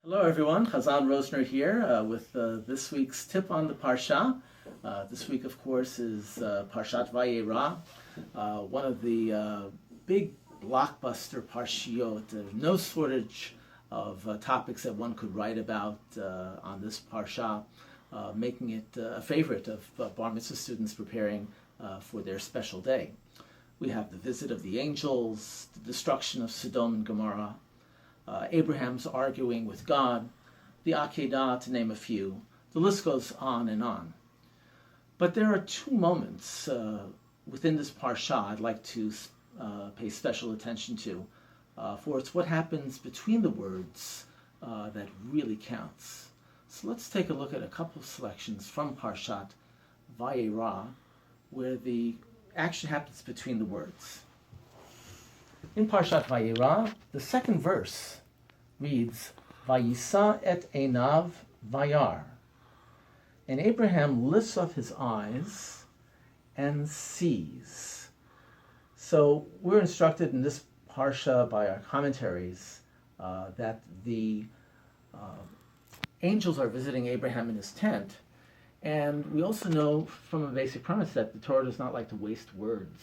Hello everyone, Chazan Rosner here with this week's tip on the Parsha. This week, of course, is Parshat Vayera, one of the big blockbuster Parshiot. There's no shortage of topics that one could write about on this Parsha, making it a favorite of Bar Mitzvah students preparing for their special day. We have the visit of the angels, the destruction of Sodom and Gomorrah, Abraham's arguing with God, the Akedah, to name a few. The list goes on and on. But there are two moments within this parsha I'd like to pay special attention to, for it's what happens between the words that really counts. So let's take a look at a couple of selections from Parshat Vayera, where the action happens between the words. In Parshat Vayera, the second verse reads, Vayisa et einav vayar. And Abraham lifts up his eyes and sees. So we're instructed in this Parsha by our commentaries that the angels are visiting Abraham in his tent. And we also know from a basic premise that the Torah does not like to waste words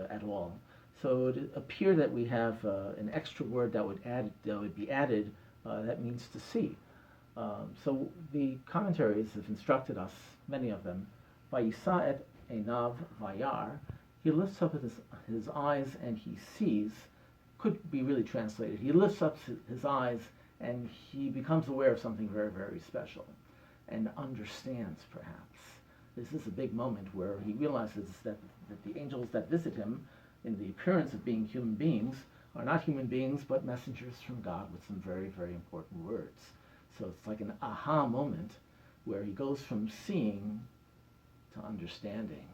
at all. So it appears that we have an extra word that would be added. That means to see. So the commentaries have instructed us, many of them, Vayisa et einav vayar. He lifts up his eyes and he sees. Could be really translated. He lifts up his eyes and he becomes aware of something very, very special, and understands. Perhaps this is a big moment where he realizes that the angels that visit him, in the appearance of being human beings, are not human beings but messengers from God with some very, very important words. So it's like an aha moment where he goes from seeing to understanding.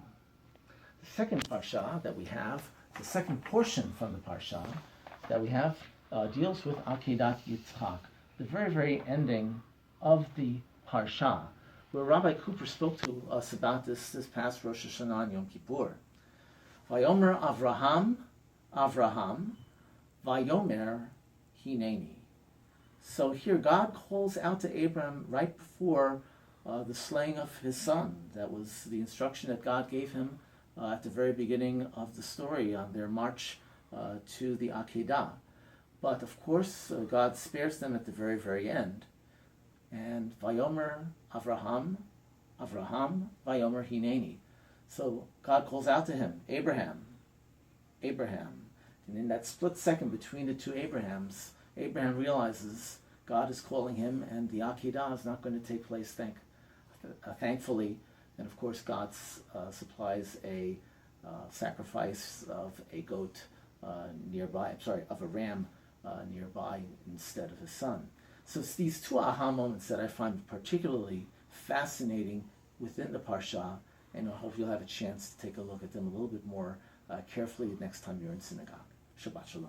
The second parsha that we have, the second portion from the parsha that we have, deals with Akedat Yitzchak, the very, very ending of the parsha, where Rabbi Cooper spoke to us about this past Rosh Hashanah and Yom Kippur. Vayomer Avraham, Vayomer Hineni. So here God calls out to Abraham right before the slaying of his son. That was the instruction that God gave him at the very beginning of the story on their march to the Akedah. But of course, God spares them at the very, very end. And Vayomer Avraham, Vayomer Hineni. So God calls out to him, Abraham. And in that split second between the two Abrahams, Abraham realizes God is calling him, and the Akedah is not going to take place, thankfully. And of course, God supplies a sacrifice of a goat of a ram nearby instead of his son. So it's these two aha moments that I find particularly fascinating within the Parsha, and I hope you'll have a chance to take a look at them a little bit more carefully next time you're in synagogue. Shabbat Shalom.